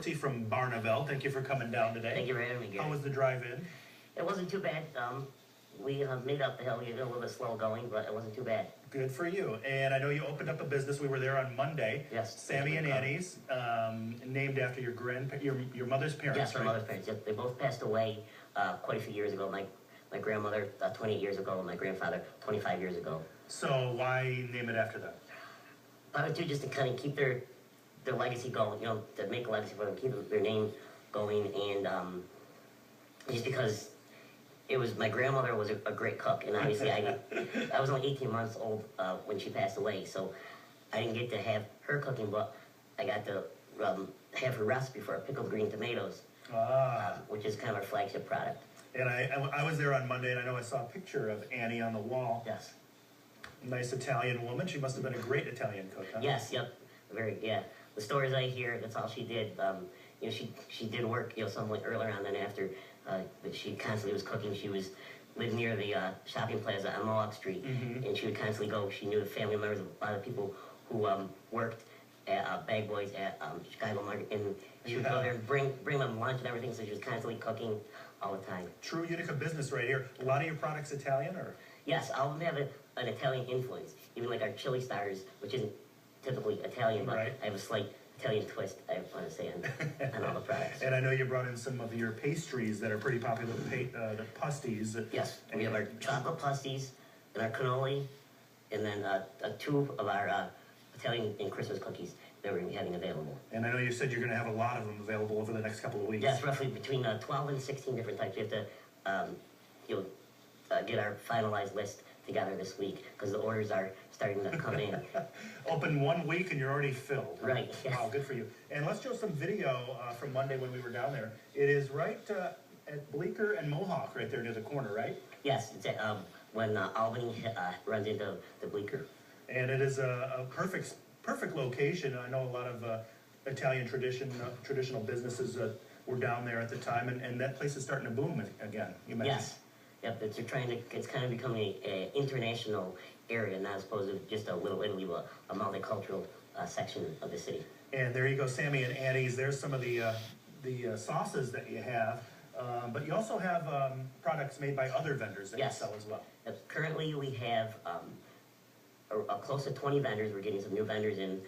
From Barneville. Thank you for coming down today. Thank you for having me, Gary. How was the drive-in? It wasn't too bad. We made up the hill. We got a little bit slow going, but it wasn't too bad. Good for you. And I know you opened up a business. We were there on Monday. Yes. Sammy and Annie's, named after your your mother's parents. Yes, right? my mother's parents. Yep. They both passed away quite a few years ago. My grandmother 28 years ago, and my grandfather 25 years ago. So why name it after them? I would do just to kind of keep their legacy going, you know, to make a legacy for them, keep their name going, and just because my grandmother was a great cook, and obviously I was only 18 months old when she passed away, so I didn't get to have her cooking, but I got to have her recipe for pickled green tomatoes, which is kind of our flagship product. And I was there on Monday, and I know I saw a picture of Annie on the wall. Yes. Nice Italian woman. She must have been a great Italian cook, huh? Yes, yep. Yeah. The stories I hear, that's all she did. You know, she did work, you know, somewhat earlier on than after, but she constantly was cooking. She lived near the shopping plaza on Mohawk Street, and she would constantly go. She knew the family members of a lot of people who worked at Bag Boys at Chicago Market, and she would go there and bring them lunch and everything, so she was constantly cooking all the time. True Utica business right here. A lot of your products Italian, or? Yes, all of them have an Italian influence, even like our chili starters, which isn't typically Italian, but right. I have a slight Italian twist, I want to say, on all the products. And I know you brought in some of your pastries that are pretty popular, the pasties. Yes, we have our chocolate pasties and our cannoli, and then 2 of our Italian and Christmas cookies that we're going to be having available. And I know you said you're going to have a lot of them available over the next couple of weeks. Yes, roughly between 12 and 16 different types. We have to get our finalized list together this week, because the orders are starting to come in. Open 1 week and you're already filled. Right. Yes. Wow, good for you. And let's show some video from Monday when we were down there. It is right at Bleecker and Mohawk, right there near the corner, right? Yes, it's at, when Albany runs into the Bleecker. And it is a perfect location. I know a lot of Italian traditional businesses were down there at the time, and that place is starting to boom again. You mentioned. Yes. Yep, it's kind of becoming an international area, not as opposed to just a little Italy, but a multicultural section of the city. And there you go, Sammy and Annie's. There's some of the sauces that you have, but you also have products made by other vendors that you sell as well. Yep. Currently, we have close to 20 vendors. We're getting some new vendors in.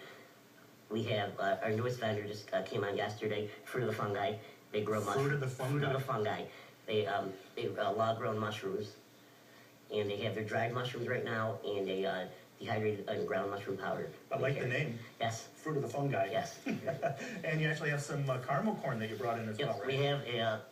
We have our newest vendor just came on yesterday, Fruit of the Fungi. They grow mushrooms. Fruit of the Fungi. Fruit of the Fungi. They log-grown mushrooms, and they have their dried mushrooms right now, and a dehydrated ground mushroom powder. I like the name. Yes. Fruit of the Fungi. Yes. And you actually have some caramel corn that you brought in as well, right? We have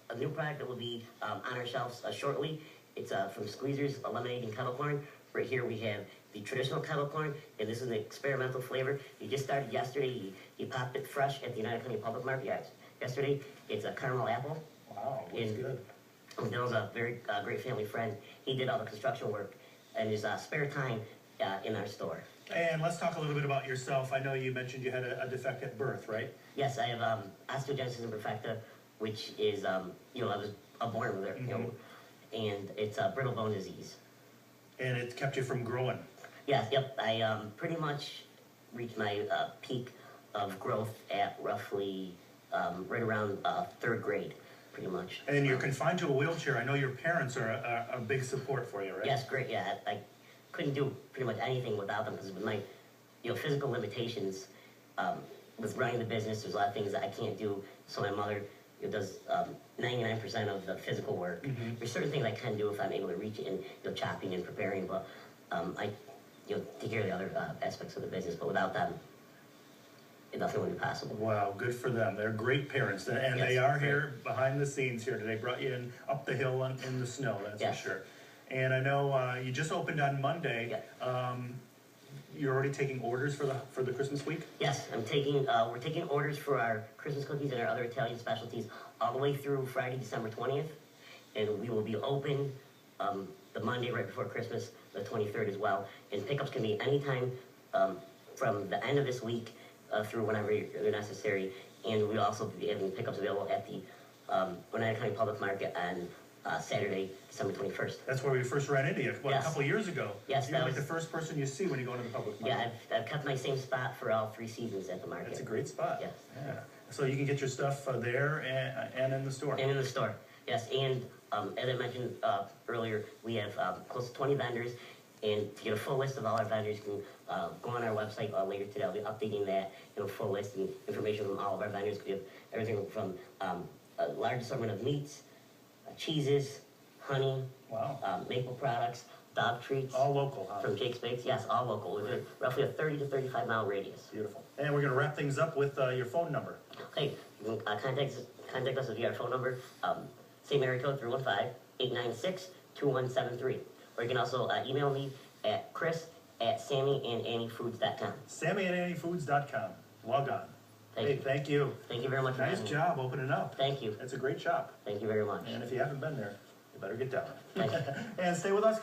a new product that will be on our shelves shortly. It's from Squeezer's Lemonade and Kettle Corn. Right here we have the traditional kettle corn, and this is an experimental flavor. You just started yesterday. You popped it fresh at the United County Public Market yesterday. It's a caramel apple. Wow, looks good. Bill's a very great family friend. He did all the construction work and his spare time in our store. And let's talk a little bit about yourself. I know you mentioned you had a defect at birth, right? Yes, I have osteogenesis imperfecta, which is, you know, I was born with it, you know, and it's a brittle bone disease. And it kept you from growing? Yes, yep. I pretty much reached my peak of growth at roughly right around 3rd grade. Pretty much. And you're confined to a wheelchair. I know your parents are a big support for you, right? Yes, great. Yeah, I couldn't do pretty much anything without them, because with my, you know, physical limitations, with running the business, there's a lot of things that I can't do. So my mother, you know, does 99% of the physical work. There's certain things I can do if I'm able to reach it, and, you know, chopping and preparing, but I, you know, take care of the other aspects of the business. But without them, nothing would be possible. Wow, good for them. They're great parents, and they are here behind the scenes here today. Brought you in up the hill in the snow, that's for sure. And I know you just opened on Monday. You're already taking orders for the Christmas week? Yes, I'm taking. We're taking orders for our Christmas cookies and our other Italian specialties all the way through Friday, December 20th, and we will be open the Monday right before Christmas, the 23rd as well. And pickups can be anytime from the end of this week through whenever they're necessary, and we'll also be having pickups available at the Oneida County Public Market on Saturday, December 21st. That's where we first ran into you, a couple of years ago. Yes, you're like the first person you see when you go into the public market. Yeah, I've kept my same spot for all 3 seasons at the market. That's a great spot. Yes. Yeah. So you can get your stuff there and in the store. And in the store, yes. And as I mentioned earlier, we have close to 20 vendors. And to get a full list of all our vendors, you can go on our website later today. I'll be updating that, full list and information from all of our vendors. We have everything from a large assortment of meats, cheeses, honey, Wow. maple products, dog treats. All local, huh? From Jake's Bakes, yes, all local. Within roughly a 30 to 35 mile radius. Beautiful. And we're gonna wrap things up with your phone number. Okay, you can contact us via our phone number, same area code, 315-896-2173. Or you can also email me at chris@sammyandanniefoods.com. SammyandAnnieFoods.com. Log on. Thank Hey, you. thank you. Thank you very much for Nice having me. job opening up. Thank you. It's a great shop. Thank you very much. And if you haven't been there, you better get down. Thank you. And stay with us.